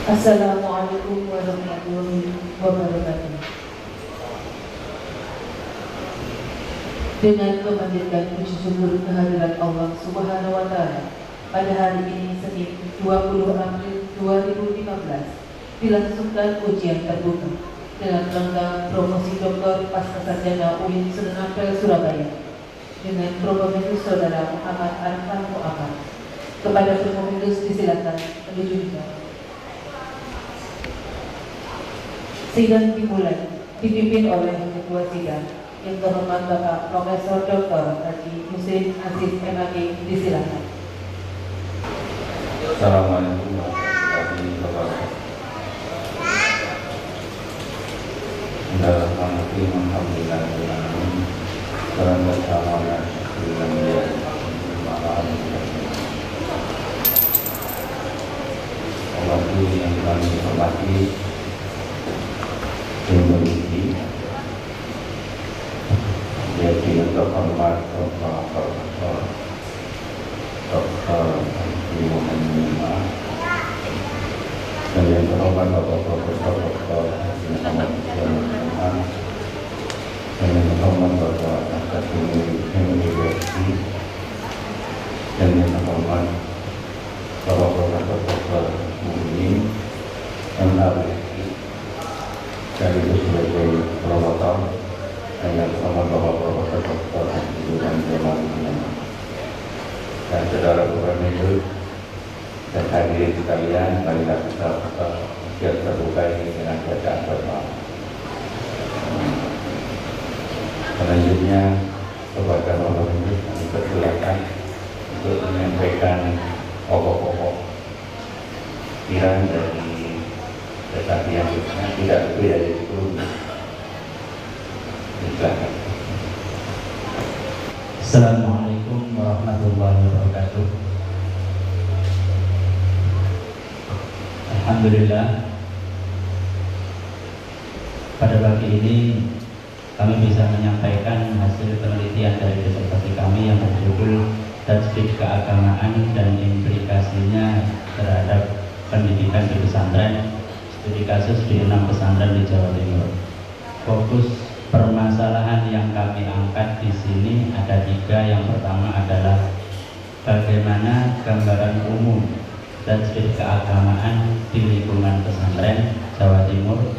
Assalamualaikum warahmatullahi wabarakatuh. Dengan memanjatkan puji syukur kehadirat Allah Subhanahu wa Ta'ala, pada hari ini Senin 20 April 2015 dilangsungkan ujian terbuka dengan rangka promosi Doktor Pascasarjana UIN Sunan Ampel Surabaya dengan Promovitus Saudara Muhammad Arfan Mu'ammar. Kepada Promovitus disilakan menuju bidang. Sidang dimulai dipimpin oleh Ketua Sidang yang terhormat Bapak Profesor Dr. Haji Husein Aziz MAG, disilakan. Assalamualaikum warahmatullahi wabarakatuh. Alhamdulillahirobbilalamin. Allah yang kami hormati, yaitu yang terhormat Bapak Profesor Dr. Muhammad, dan yang terhormat Bapak Profesor Dr. Muhammad, dan yang terhormat Bapak Akademi Universiti, dan yang terhormat Bapak Profesor Dr. Muhammad MAG, dan itu sebagai promotor, dan yang terhormat Bapak Profesor Dr. Iwan Jamal dan saudara gubernur dan hadirin sekalian, marilah kita buka ujian terbuka ini dengan bacaan berdoa. Selanjutnya kepada Bapak Ibu kami persilakan untuk menyampaikan pokok-pokok pikiran dari tetapi yang tidak lebih dari 10 menit. Silakan. Assalamualaikum warahmatullahi wabarakatuh. Alhamdulillah, pada pagi ini kami bisa menyampaikan hasil penelitian dari disertasi kami yang berjudul Tajdid Keagamaan dan Implikasinya Terhadap Pendidikan di Pesantren, studi kasus di 6 pesantren di Jawa Timur. Fokus permasalahan yang kami angkat di sini ada 3. Yang pertama adalah bagaimana gambaran umum tajdid keagamaan di lingkungan pesantren Jawa Timur,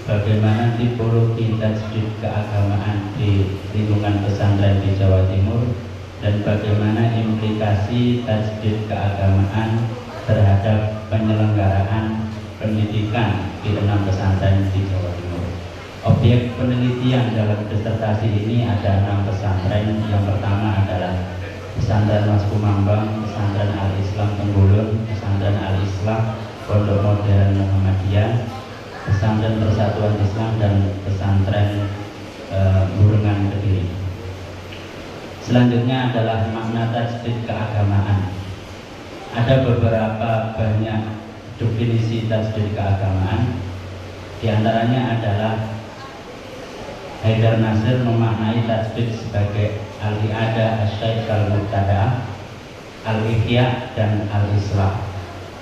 bagaimana tipologi tajdid keagamaan di lingkungan pesantren di Jawa Timur, dan bagaimana implikasi tajdid keagamaan terhadap penyelenggaraan pendidikan di 6 pesantren di Jawa Timur. Objek penelitian dalam disertasi ini ada 6 pesantren. Yang pertama adalah Pesantren Mas Kumambang, Pesantren Al-Islam Tenggulun, Pesantren Al-Islam Pondok Modern Muhammadiyah, Pesantren Persatuan Islam, dan Pesantren Burengan Kediri. Selanjutnya adalah makna tajdid keagamaan. Ada beberapa banyak definisi tajdid keagamaan. Di antaranya adalah Haidar Nasir memaknai tajdid sebagai al-i'adah asy-syaikh al-mubtada'ah, al-ihya, dan al-islah.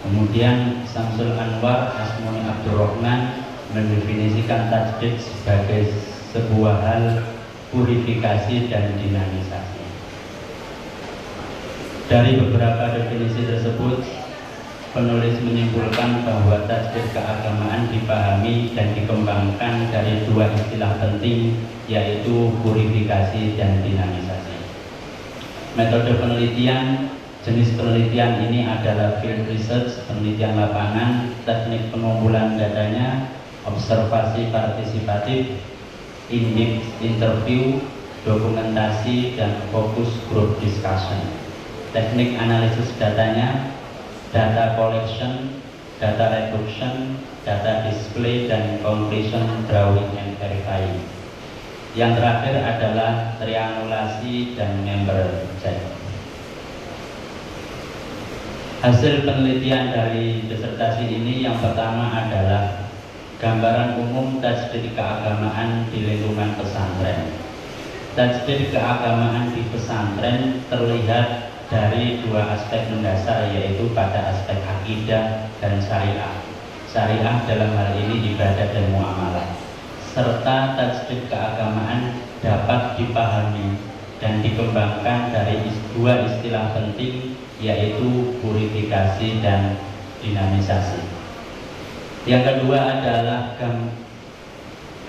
Kemudian Samsul Anwar Asmuni Abdurrahman mendefinisikan tajdid sebagai sebuah hal purifikasi dan dinamisasi. Dari beberapa definisi tersebut, penulis menyimpulkan bahwa tajdid keagamaan dipahami dan dikembangkan dari 2 istilah penting, yaitu purifikasi dan dinamisasi. Metode penelitian, jenis penelitian ini adalah field research, penelitian lapangan, teknik pengumpulan datanya, observasi partisipatif, in-depth interview, dokumentasi, dan focus group discussion. Teknik analisis datanya, data collection, data reduction, data display, dan conclusion drawing and verifying. Yang terakhir adalah triangulasi dan member check. Hasil penelitian dari disertasi ini yang pertama adalah gambaran umum tajdid keagamaan di lingkungan pesantren. Tajdid keagamaan di pesantren terlihat dari 2 aspek mendasar, yaitu pada aspek akidah dan syariah. syariah dalam hal ini ibadah dan muamalah, serta tajdid keagamaan dapat dipahami dan dikembangkan dari dua istilah penting, yaitu purifikasi dan dinamisasi. Yang kedua adalah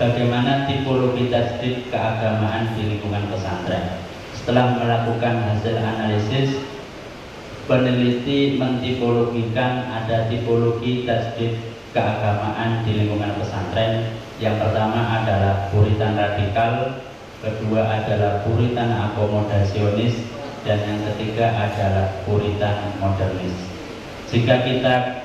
bagaimana tipologi tajdid keagamaan di lingkungan pesantren. Setelah melakukan hasil analisis, peneliti mentipologikan ada tipologi tajdid keagamaan di lingkungan pesantren. Yang pertama adalah puritan radikal, kedua adalah puritan akomodasionis, dan yang ketiga adalah puritan modernis. Jika kita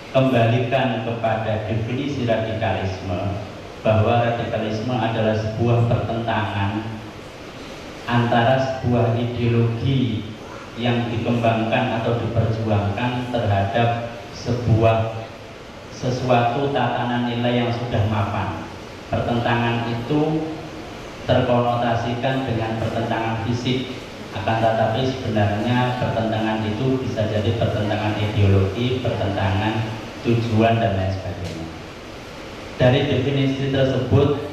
kembalikan kepada definisi radikalisme, bahwa radikalisme adalah sebuah pertentangan antara sebuah ideologi yang dikembangkan atau diperjuangkan terhadap sesuatu tatanan nilai yang sudah mapan. Pertentangan itu terkonotasikan dengan pertentangan fisik, akan tetapi sebenarnya pertentangan itu bisa jadi pertentangan ideologi, pertentangan tujuan, dan lain sebagainya. Dari definisi tersebut,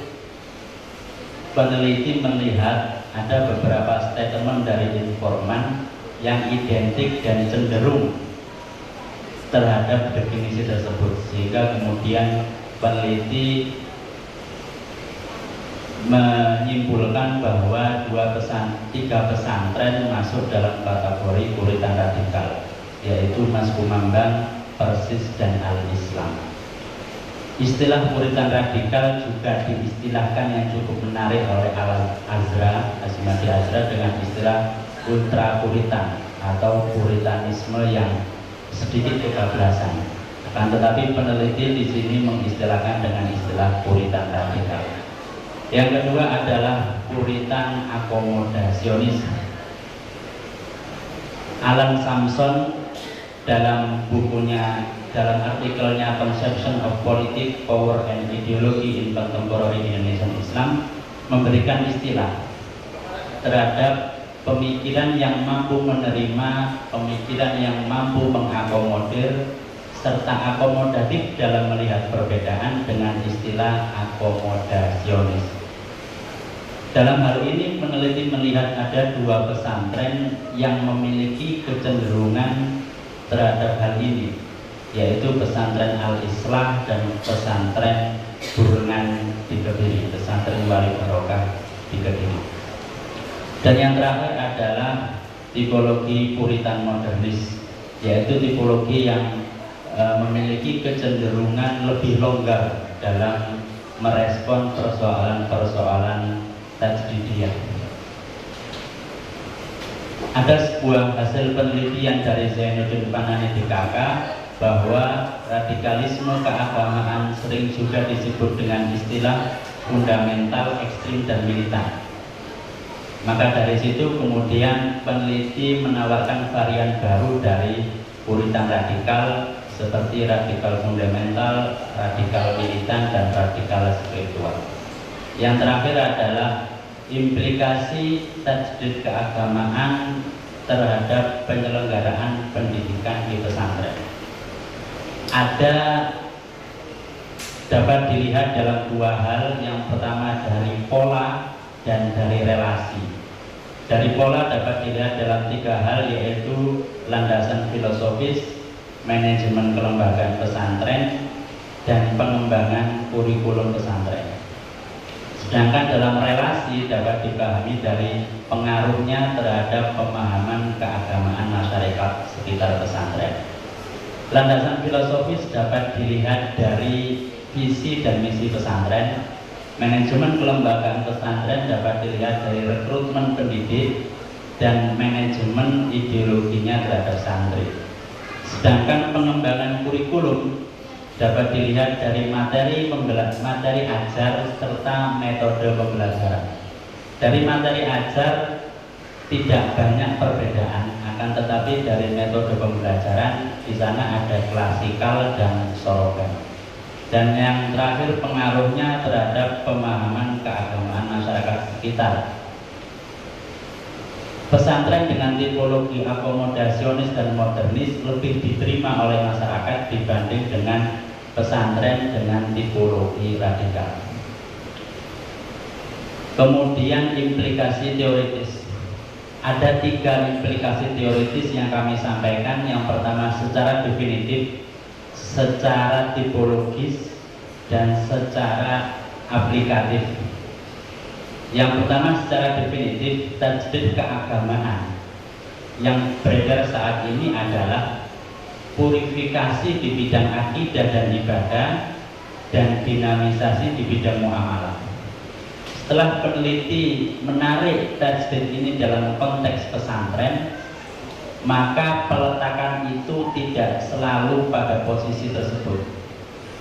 peneliti melihat ada beberapa statement dari informan yang identik dan cenderung terhadap definisi tersebut, sehingga kemudian peneliti menyimpulkan bahwa tiga pesantren masuk dalam kategori puritan radikal, yaitu Mas Kumambang, Persis, dan Al-Islam. Istilah puritan radikal juga diistilahkan yang cukup menarik oleh Al-Azra, Azimadi Azra, dengan istilah ultra puritan atau puritanisme yang sedikit kebablasan. Akan tetapi peneliti di sini mengistilahkan dengan istilah puritan radikal. Yang kedua adalah puritan akomodasionis. Alan Samson dalam bukunya, dalam artikelnya Conception of Politics, Power and Ideology in Contemporary Indonesian Islam, memberikan istilah terhadap pemikiran yang mampu menerima, pemikiran yang mampu mengakomodir, serta akomodatif dalam melihat perbedaan dengan istilah akomodasionis. Dalam hal ini peneliti melihat ada dua pesantren yang memiliki kecenderungan terhadap hal ini, yaitu pesantren Al-Islah dan pesantren Burungan di Kediri, pesantren Wali Barokah di Kediri. Dan yang terakhir adalah tipologi puritan modernis, yaitu tipologi yang memiliki kecenderungan lebih longgar dalam merespon persoalan-persoalan tajdidiyah. Ada sebuah hasil penelitian dari Zainuddin Panani DKK bahwa radikalisme keagamaan sering juga disebut dengan istilah fundamental, ekstrim, dan militan. Maka dari situ kemudian peneliti menawarkan varian baru dari puritan radikal, seperti radikal fundamental, radikal militan, dan radikal spiritual. Yang terakhir adalah implikasi tajdid keagamaan terhadap penyelenggaraan pendidikan di pesantren. Dapat dilihat dalam dua hal. Yang pertama dari pola dan dari relasi. Dari pola dapat dilihat dalam tiga hal, yaitu landasan filosofis, manajemen kelembagaan pesantren, dan pengembangan kurikulum pesantren. Sedangkan dalam relasi dapat dipahami dari pengaruhnya terhadap pemahaman keagamaan masyarakat sekitar pesantren. Landasan filosofis dapat dilihat dari visi dan misi pesantren. Manajemen kelembagaan pesantren dapat dilihat dari rekrutmen pendidik dan manajemen ideologinya terhadap santri. Sedangkan pengembangan kurikulum dapat dilihat dari materi ajar serta metode pembelajaran. Dari materi ajar tidak banyak perbedaan, akan tetapi dari metode pembelajaran di sana ada klasikal dan sorogan. Dan yang terakhir pengaruhnya terhadap pemahaman keagamaan masyarakat sekitar. Pesantren dengan tipologi akomodasionis dan modernis lebih diterima oleh masyarakat dibanding dengan pesantren dengan tipologi radikal. Kemudian implikasi teoritis. Ada 3 implikasi teoritis yang kami sampaikan. Yang pertama secara definitif, secara tipologis, dan secara aplikatif. Yang pertama secara definitif, tajdid keagamaan yang beredar saat ini adalah purifikasi di bidang akidah dan ibadah dan dinamisasi di bidang muamalah. Setelah peneliti menarik tajdid ini dalam konteks pesantren, maka peletakan itu tidak selalu pada posisi tersebut.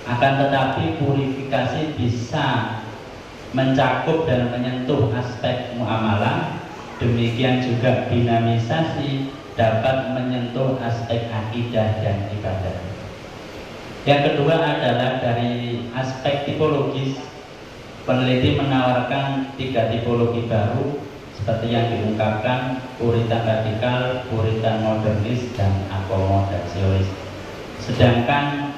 Akan tetapi purifikasi bisa mencakup dan menyentuh aspek muamalah, demikian juga dinamisasi dapat menyentuh aspek akidah dan ibadah. Yang kedua adalah dari aspek tipologis. Peneliti menawarkan 3 tipologi baru seperti yang diungkapkan: puritan radikal, puritan modernis, dan akomodasionis. Sedangkan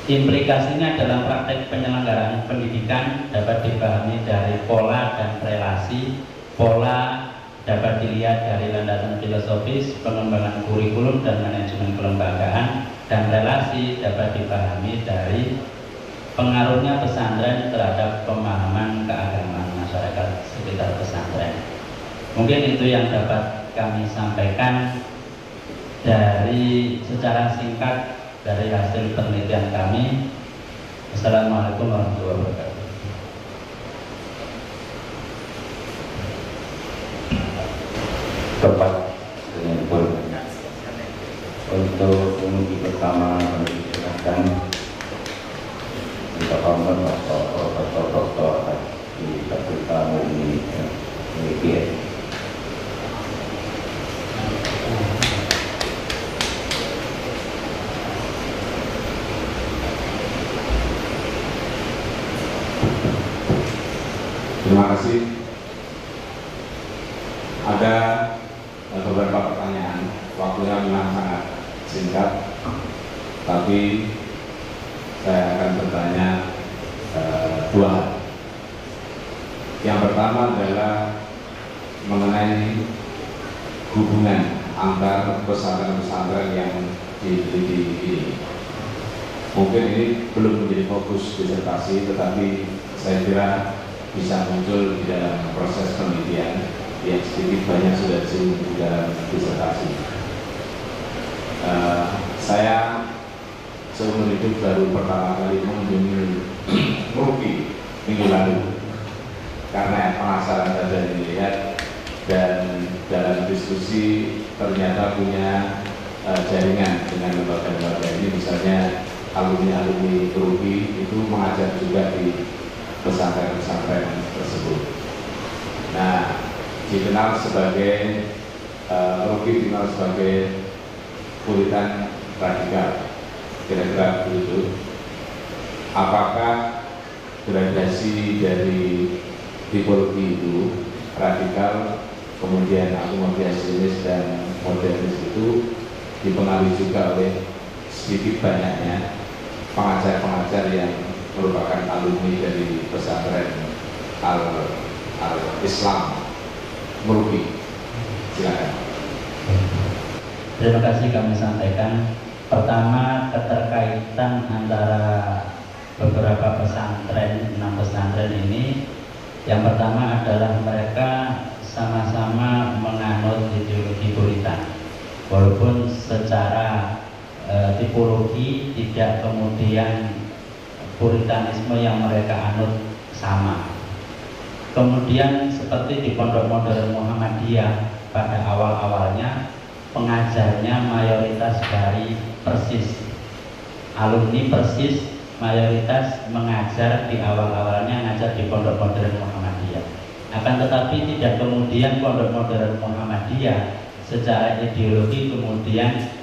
implikasinya dalam praktek penyelenggaraan pendidikan dapat dipahami dari pola dan relasi. Pola dapat dilihat dari landasan filosofis, pengembangan kurikulum dan manajemen kelembagaan, dan relasi dapat dipahami dari pengaruhnya pesantren terhadap pemahaman keagamaan masyarakat sekitar pesantren. Mungkin itu yang dapat kami sampaikan dari secara singkat dari hasil penelitian kami. Assalamualaikum warahmatullahi wabarakatuh. Tepat dengan bolanya. Untuk penguji pertama kami silakan kita paham Profesor di Fakultas ini UGM. Terima kasih. Ada beberapa pertanyaan, waktunya memang sangat singkat, tapi saya akan bertanya 2 hal. Yang pertama adalah mengenai hubungan antar pesantren-pesantren yang diteliti ini. Mungkin ini belum menjadi fokus disertasi, tetapi saya kira bisa muncul di dalam proses penelitian yang sedikit banyak sudah disinggung di dalam disertasi. Saya seumur hidup baru pertama kali mengunjungi Merauke minggu lalu karena penasaran saja dilihat, dan dalam diskusi ternyata punya jaringan dengan lembaga-lembaga ini. Misalnya alumni-alumni Merauke itu mengajar juga di pesantren-pesantren tersebut. Nah, dikenal sebagai Merauke dikenal sebagai puritan radikal, kira-kira begitu. Apakah gradasi dari tipologi itu radikal, kemudian akomodasionis dan modernis itu dipengaruhi juga oleh sedikit banyaknya pengajar-pengajar yang merupakan alumni dari pesantren Al-Islam Merauke? Silakan. Terima kasih kami sampaikan. Pertama, keterkaitan antara beberapa pesantren, 6 pesantren ini. Yang pertama adalah mereka sama-sama menganut ideologi puritan, walaupun secara tipologi tidak kemudian puritanisme yang mereka anut sama. Kemudian seperti di Pondok Modern Muhammadiyah pada awal-awalnya, pengajarnya mayoritas dari Persis, alumni Persis mayoritas mengajar di awal-awalnya ngajar di Pondok Modern Muhammadiyah. Akan tetapi tidak kemudian Pondok Modern Muhammadiyah secara ideologi kemudian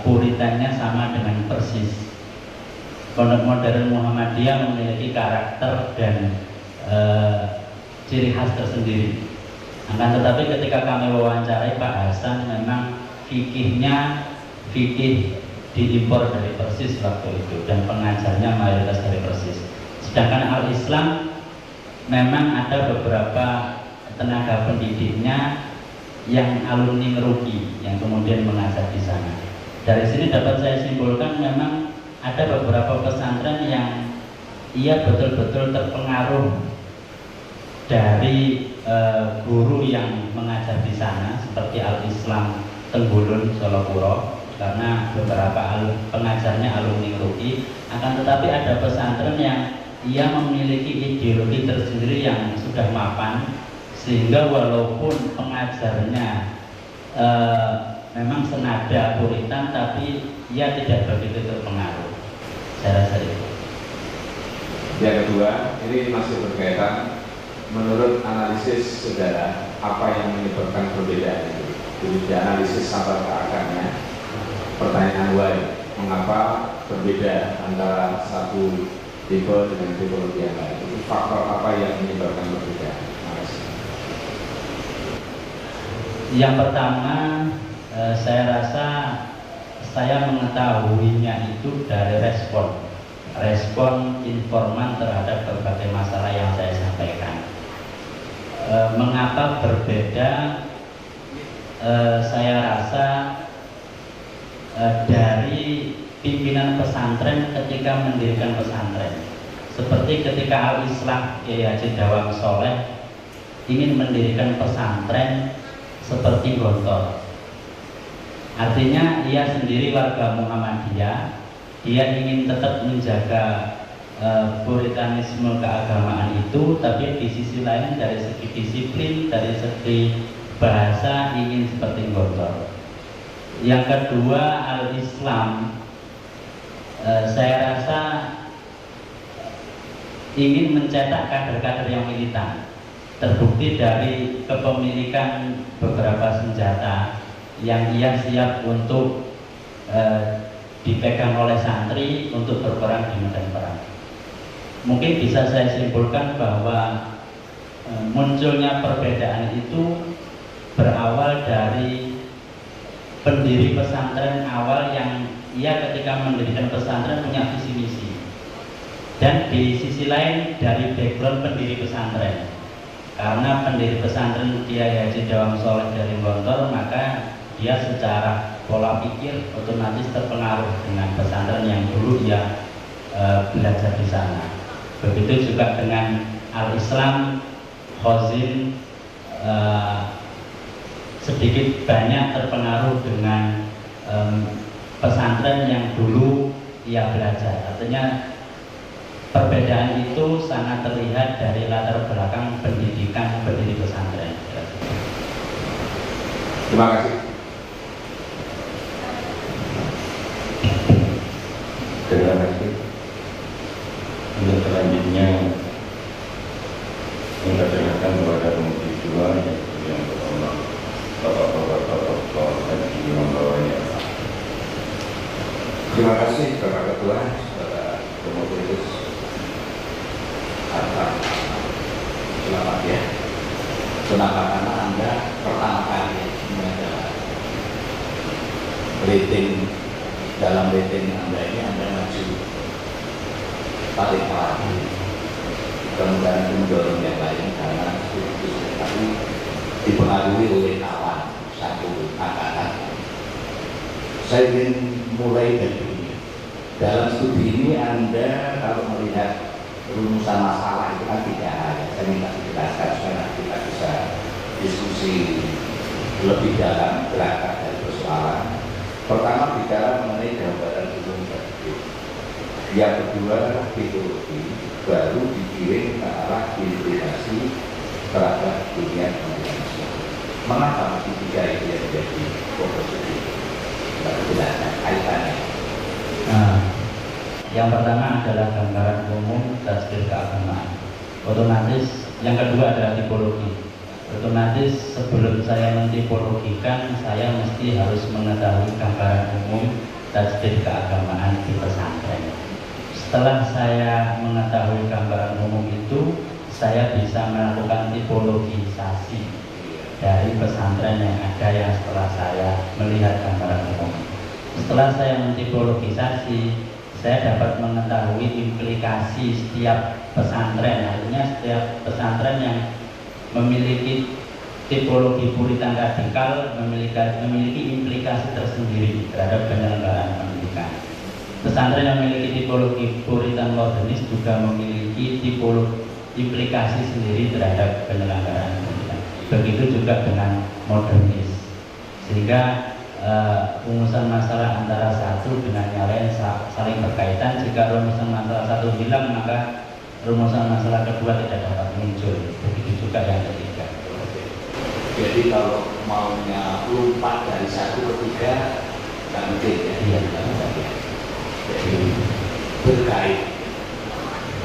puritannya sama dengan Persis. Pondok Modern Muhammadiyah memiliki karakter dan ciri khas tersendiri. Akan tetapi ketika kami wawancarai Pak Hasan, memang fikih diimpor dari Persis waktu itu, dan pengajarnya mayoritas dari Persis. Sedangkan Al-Islam memang ada beberapa tenaga pendidiknya yang alumni Ngeruki yang kemudian mengajar di sana. Dari sini dapat saya simpulkan memang ada beberapa pesantren yang ia betul-betul terpengaruh dari guru yang mengajar di sana seperti Al-Islam Tenggulun Solokuro, karena beberapa pengajarnya alumni Ngeruki. Akan tetapi ada pesantren yang ia memiliki ideologi tersendiri yang sudah mapan, sehingga walaupun pengajarnya memang senada Puritan, tapi ia tidak begitu terpengaruh. Saya rasa itu. Yang kedua, ini masih berkaitan, menurut analisis saudara, apa yang menyebabkan perbedaan itu? Jadi analisis sampel ke akarnya. Pertanyaan why, mengapa berbeda antara satu tipe dengan tipologi yang lain? Itu faktor apa yang menyebabkan perbedaan? Yang pertama, saya rasa saya mengetahuinya itu dari respon informan terhadap berbagai masalah yang saya sampaikan. Mengapa berbeda? Saya rasa dari pimpinan pesantren ketika mendirikan pesantren, seperti ketika Al-Islam Kiai Haji Dawang Soleh ingin mendirikan pesantren seperti Gontor. Artinya ia sendiri warga Muhammadiyah, dia ingin tetap menjaga puritanisme keagamaan itu, tapi di sisi lain dari segi disiplin, dari segi bahasa ingin seperti Gontor. Yang kedua, Al-Islam saya rasa ingin mencetak kader-kader yang militan. Terbukti dari kepemilikan beberapa senjata yang ia siap untuk dipegang oleh santri untuk berperang di medan perang. Mungkin bisa saya simpulkan bahwa munculnya perbedaan itu berawal dari pendiri pesantren awal yang ia ketika mendirikan pesantren punya visi misi, dan di sisi lain dari background pendiri pesantren. Karena pendiri pesantren Kiai Haji Dawang Soleh dari Gontor, maka dia secara pola pikir otomatis terpengaruh dengan pesantren yang dulu ia belajar di sana. Begitu juga dengan Al-Islam Khozin, sedikit banyak terpengaruh dengan pesantren yang dulu ia belajar. Artinya perbedaan itu sangat terlihat dari latar belakang pendidikan pendiri pesantren. Terima kasih. Terima kasih. Untuk selanjutnya kita serahkan kepada komisi 2 yang pertama Bapak dan membawanya. Terima kasih Bapak Ketua, Saudara Komunitas Harta. Selamat ya. Kenapa? Karena Anda pertama kali mengajar rating, dalam rating Anda ini Anda maju paling lagi. Kemudian mendorong yang lain karena tapi dipengaruhi oleh kawan satu angkatan. Saya ingin mulai dari ini. Dalam studi ini Anda kalau melihat rumusan masalah itu kan tidak ada. Saya minta dijelaskan supaya kita bisa diskusi lebih dalam berangkat dari persoalan. Pertama bicara mengenai gambaran umum tadi. Yang kedua tipologi, baru dikirim ke arah integrasi terhadap dunia komunikasi. Mengapa masih tiga itu yang menjadi fokus ini? Kita jelaskan kaitannya. Yang pertama adalah gambaran umum tasbih keagamaan. Otomatis yang kedua adalah tipologi. Otomatis sebelum saya mentipologikan, saya mesti harus mengetahui gambaran umum tasbih keagamaan di pesantren. Setelah saya mengetahui gambaran umum itu, saya bisa melakukan tipologisasi dari pesantren yang ada yang setelah saya melihat gambaran umum. setelah saya mentipologisasi, saya dapat mengetahui implikasi setiap pesantren. Artinya setiap pesantren yang memiliki tipologi puritan radikal memiliki implikasi tersendiri terhadap penyelenggaraan pendidikan. Pesantren yang memiliki tipologi puritan modernis juga memiliki tipologi implikasi sendiri terhadap penyelenggaraan pendidikan. Begitu juga dengan modernis, sehingga rumusan masalah antara satu dengan yang lain saling berkaitan. Jika rumusan masalah satu hilang, maka rumusan masalah kedua tidak dapat muncul. Begitu juga yang ketiga. Jadi kalau maunya lompat dari satu ke tiga, nggak mungkin ya. Iya. Jadi berkait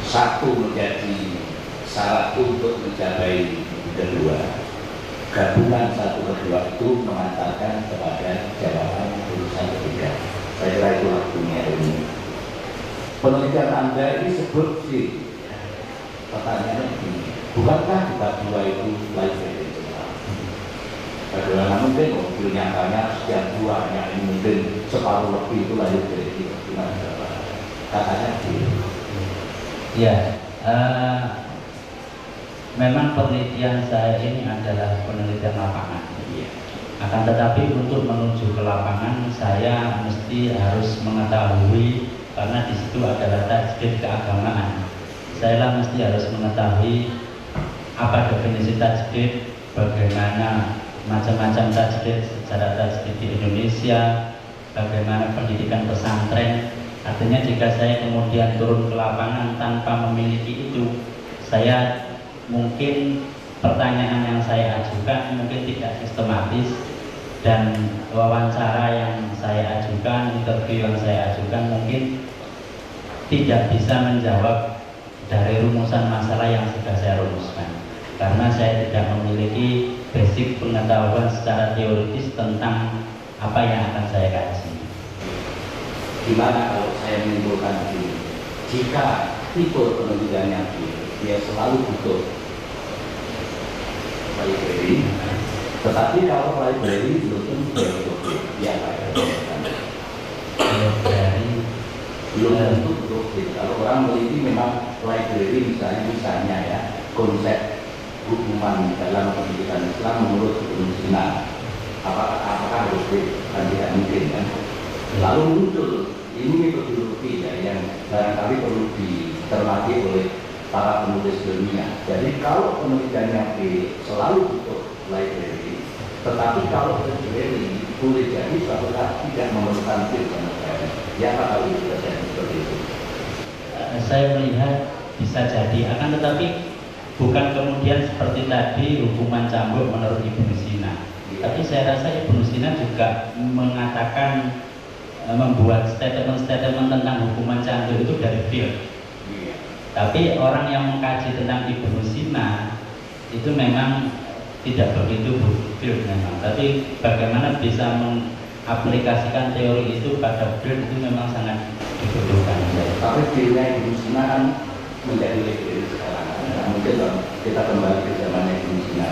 satu menjadi syarat untuk mencapai kedua. Gabungan satu kedua itu mengantarkan kepada jawaban urusan ketiga. Saya kira itu waktunya ini. Penelitian Anda ini sebut sih, pertanyaannya begini, bukankah kita dua itu life saving? Bagaimana mungkin mobil nyatanya setiap buahnya ini mungkin separuh lebih itu lahir dari gimana katanya gitu. Ya, memang penelitian saya ini adalah penelitian lapangan. Akan tetapi untuk menuju ke lapangan saya mesti harus mengetahui, karena di situ adalah tajdid keagamaan. Saya mesti harus mengetahui apa definisi tajdid, bagaimana macam-macam tajdid, sejarah tajdid di Indonesia, bagaimana pendidikan pesantren. Artinya jika saya kemudian turun ke lapangan tanpa memiliki itu, saya mungkin pertanyaan yang saya ajukan mungkin tidak sistematis, dan wawancara yang saya ajukan, interview yang saya ajukan mungkin tidak bisa menjawab dari rumusan masalah yang sudah saya rumuskan, karena saya tidak memiliki basic pengetahuan secara teoritis tentang apa yang akan saya kaji. Gimana kalau saya menyimpulkan begini, jika tipe penelitiannya dia selalu butuh library, tetapi kalau library belum tentu dia belum tentu betul. Kalau orang meliti memang library misalnya ya, konsep hukuman dalam pendidikan Islam menurut Ibnu Sina, apakah betul? Kan tidak mungkin kan. Lalu muncul ini metodologi ya, yang barangkali perlu dicermati oleh para penulis dunia. Jadi kalau penelitiannya selalu butuh library, tetapi kalau library boleh jadi suatu saat tidak memerlukan filter. Ya apa itu terjadi seperti itu? Saya melihat bisa jadi, akan tetapi bukan kemudian seperti tadi hukuman cambuk menurut Ibnu Sina. Tapi saya rasa Ibnu Sina juga mengatakan, membuat statement-statement tentang hukuman cambuk itu dari field. Tapi orang yang mengkaji tentang Ibnu Sina itu memang tidak begitu field memang. Tapi bagaimana bisa mengaplikasikan teori itu pada field itu memang sangat dibutuhkan. Tapi fieldnya Ibnu Sina kan menjadi lebih sekarang. Nah, mungkin kita kembali ke zamannya Ibnu Sina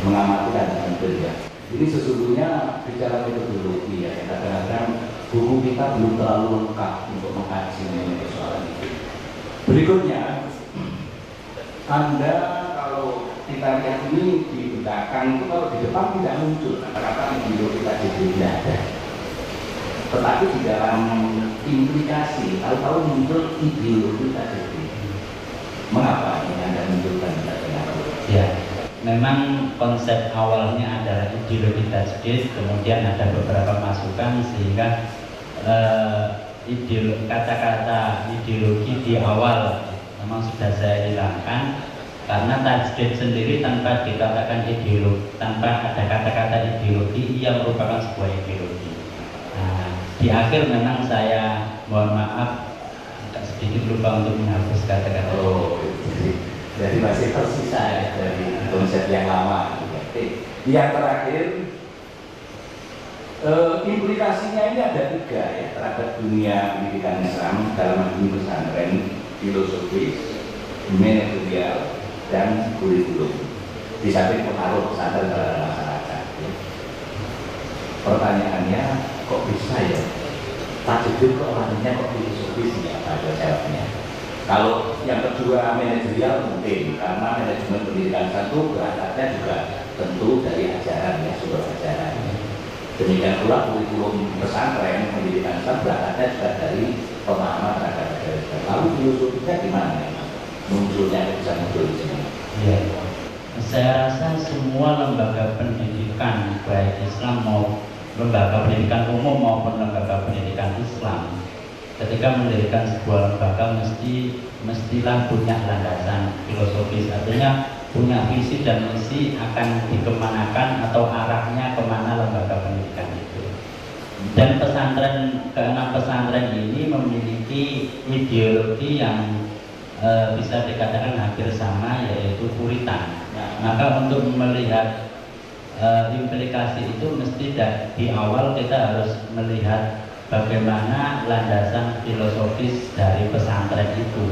mengamati keadaan kerja. Ini sesungguhnya bicara metodologi ya. Kadang-kadang buku kita belum terlalu lengkap untuk mengkaji mengenai persoalan itu. Berikutnya, Anda kalau kita lihat ini di belakang itu kalau di depan tidak muncul kata-kata yang kita jadi tidak ada. Tetapi di dalam implikasi, tahu-tahu muncul ideologi tadi. Mengapa ini Anda munculkan Ya, memang konsep awalnya adalah ideologi tajdid, kemudian ada beberapa masukan sehingga kata-kata ideologi di awal memang sudah saya hilangkan, karena tajdid sendiri tanpa dikatakan ideologi, tanpa ada kata-kata ideologi, ia merupakan sebuah ideologi. Nah, di akhir memang saya mohon maaf agak sedikit lupa untuk menghapus kata-kata. Jadi masih tersisa ya dari konsep yang lama. Yang terakhir, implikasinya ini ada tiga ya terhadap dunia pendidikan Islam dalam dunia pesantren, filosofis, manajerial, dan kurikulum. Di samping pengaruh pesantren terhadap masyarakat. Ya. Pertanyaannya, kok bisa ya tajdid kok lahirnya kok filosofis ya, ada jawabnya. Kalau yang kedua manajerial mungkin karena manajemen pendidikan satu berangkatnya juga tentu dari ajaran ya, sumber ajaran. Demikian pula kurikulum pesantren pendidikan Islam berangkatnya juga dari pemahaman terhadap ajaran Islam. Lalu filosofinya gimana ya? Munculnya bisa muncul di sini. Ya. Saya rasa semua lembaga pendidikan baik Islam maupun lembaga pendidikan umum maupun lembaga pendidikan Islam ketika mendirikan sebuah lembaga mestilah punya landasan filosofis, artinya punya visi dan misi akan dikemanakan atau arahnya kemana lembaga pendidikan itu. Dan keenam pesantren ini memiliki ideologi yang bisa dikatakan hampir sama, yaitu Puritan. Maka untuk melihat implikasi itu mesti di awal kita harus melihat bagaimana landasan filosofis dari pesantren itu.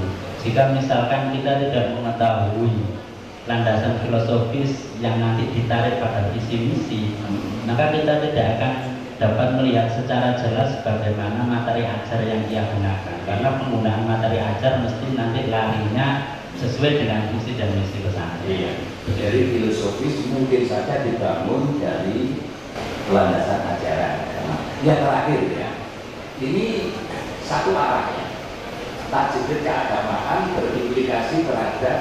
Jika misalkan kita tidak mengetahui landasan filosofis yang nanti ditarik pada visi misi, maka kita tidak akan dapat melihat secara jelas bagaimana materi ajar yang ia gunakan. Karena penggunaan materi ajar mesti nanti larinya sesuai dengan visi dan misi pesantren. Iya. Jadi filosofis mungkin saja dibangun dari landasan ajaran. Yang terakhir ya, ini satu arahnya. Tajdid keagamaan berimplikasi terhadap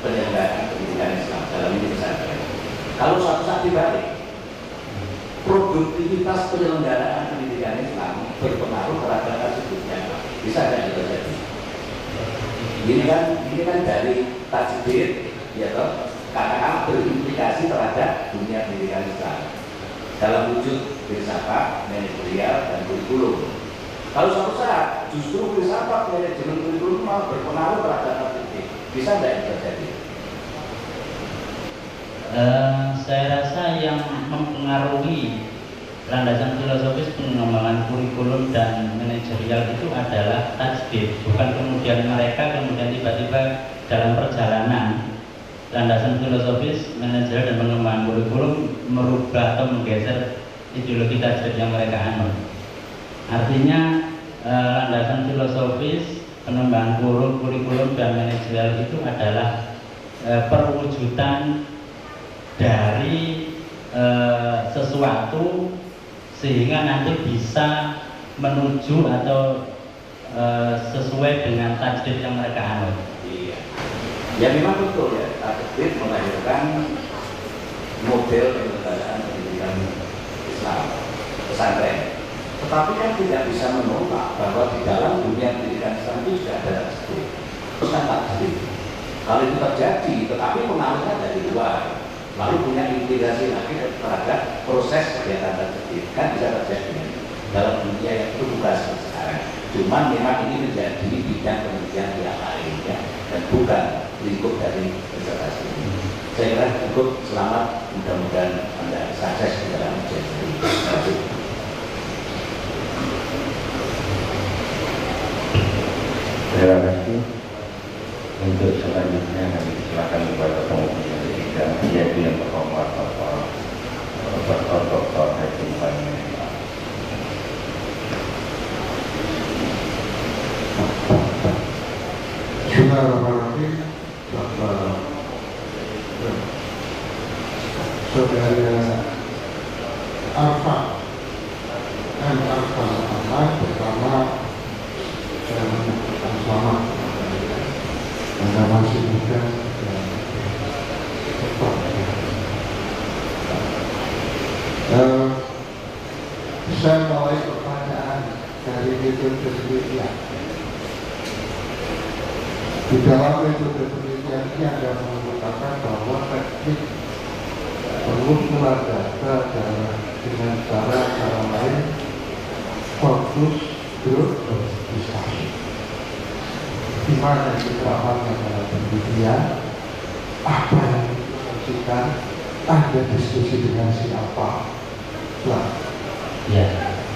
penyelenggaraan pendidikan Islam dalam ini pesantren. Kalau suatu saat dibalik, produktivitas penyelenggaraan pendidikan Islam berpengaruh terhadap tajdidnya. Bisa nggak terjadi? Ini kan dari tajdid, ya toh, katakan berimplikasi terhadap dunia pendidikan Islam dalam wujud filsafat, manajerial, dan kurikulum. Kalau suatu saat justru filsafat, manajemen, kurikulum malah berpengaruh terhadap tajdid, bisa nggak itu terjadi? Saya rasa yang mempengaruhi landasan filosofis pengembangan kurikulum dan manajerial itu adalah tajdid, bukan kemudian mereka tiba-tiba dalam perjalanan landasan filosofis, manajerial dan pengembangan kurikulum merubah atau menggeser ideologi tajdid yang mereka anut. Artinya landasan filosofis, pengembangan kurikulum dan manajerial itu adalah perwujudan dari sesuatu sehingga nanti bisa menuju atau sesuai dengan tajdid yang mereka anut. Iya. Ya memang betul ya, tajdid melahirkan model penyelenggaraan pendidikan Islam pesantren. Tetapi kan tidak bisa menolak bahwa di dalam dunia pendidikan Islam itu sudah ada tajdid. Terus kan tajdid. Kalau itu terjadi, tetapi pengaruhnya dari luar, lalu punya implikasi lagi terhadap proses kegiatan tajdid, kan bisa terjadi dalam dunia yang itu bukan sekarang. Cuman memang ini menjadi bidang penelitian yang lain ya, dan bukan lingkup dari reservasi ini. Saya kira cukup. Selamat, mudah-mudahan Anda sukses di dalam ujian ini. Terima kasih. Terima kasih. Untuk selanjutnya kami silakan kepada penghubung ketiga, yaitu yang terhormat Bapak Profesor Dr. Haji Muhammad. Bismillahirrahmanirrahim. Saudara Arfa M. Arfa Ahmad bersama dan selamat Anda masih muda dan cepat. Saya mulai pertanyaan dari metode penelitian. Di dalam metode penelitian ini Anda mengatakan bahwa teknik pengumpulan data dengan cara lain fokus grup diskusi. Di mana diterapkan dalam penelitian, apa yang dimaksudkan, Anda diskusi dengan siapa? Nah, Ya,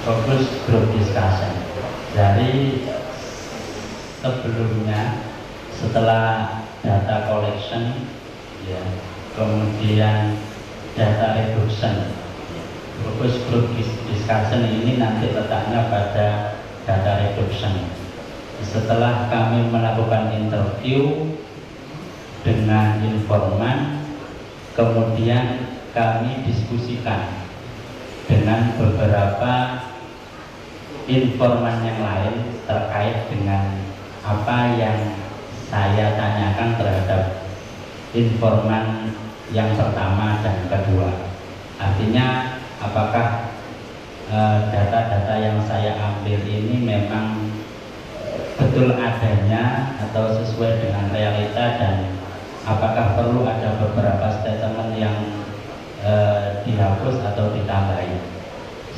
fokus group discussion. Jadi sebelumnya, setelah data collection, ya, kemudian data reduction, fokus group discussion ini nanti letaknya pada data reduction. Setelah kami melakukan interview dengan informan, kemudian kami diskusikan dengan beberapa informan yang lain terkait dengan apa yang saya tanyakan terhadap informan yang pertama dan kedua. Artinya apakah data-data yang saya ambil ini memang betul adanya atau sesuai dengan realita, dan apakah perlu ada beberapa statement yang dihapus atau ditambahi.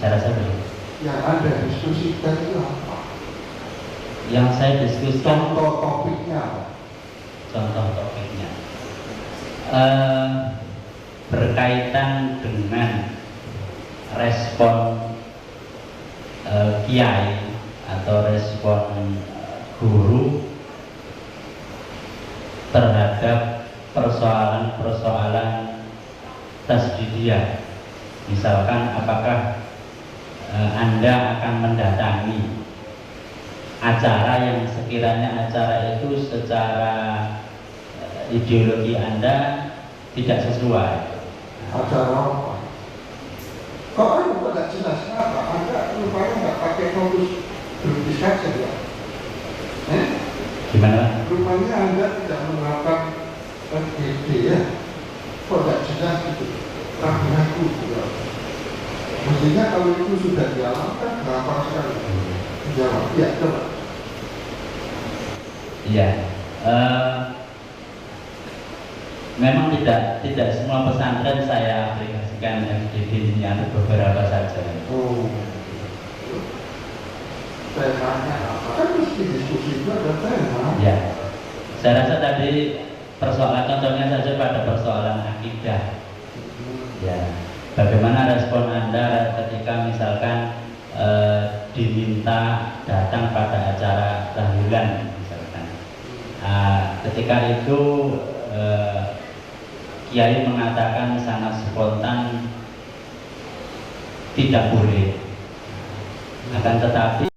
Saya rasa begitu. Yang Anda diskusikan itu apa? Yang saya diskusikan Contoh topiknya apa? Contoh topiknya berkaitan dengan respon kiai atau respon guru terhadap persoalan-persoalan tasdidiyah. Misalkan apakah Anda akan mendatangi acara yang sekiranya acara itu secara ideologi Anda tidak sesuai. Acara apa? Kok Anda tidak jelas apa? Anda rupanya nggak pakai fokus berdiskusi ya? Gimana? Rupanya Anda tidak menerapkan FGD ya? Kok tidak jelas itu? Ragu-ragu ya. Mestinya kalau itu sudah dialamkan, kenapa sekali? Jawab, ya coba. Iya, memang tidak semua pesantren saya aplikasikan FGD ini, ada beberapa saja. Oh, saya tanya apa? Kan mesti diskusi itu ada tema. Ya, saya rasa tadi persoalan contohnya saja pada persoalan akidah. Ya, bagaimana respon Anda ketika misalkan diminta datang pada acara tahlilan misalkan. Ketika itu Kiai mengatakan sangat spontan tidak boleh. Akan tetapi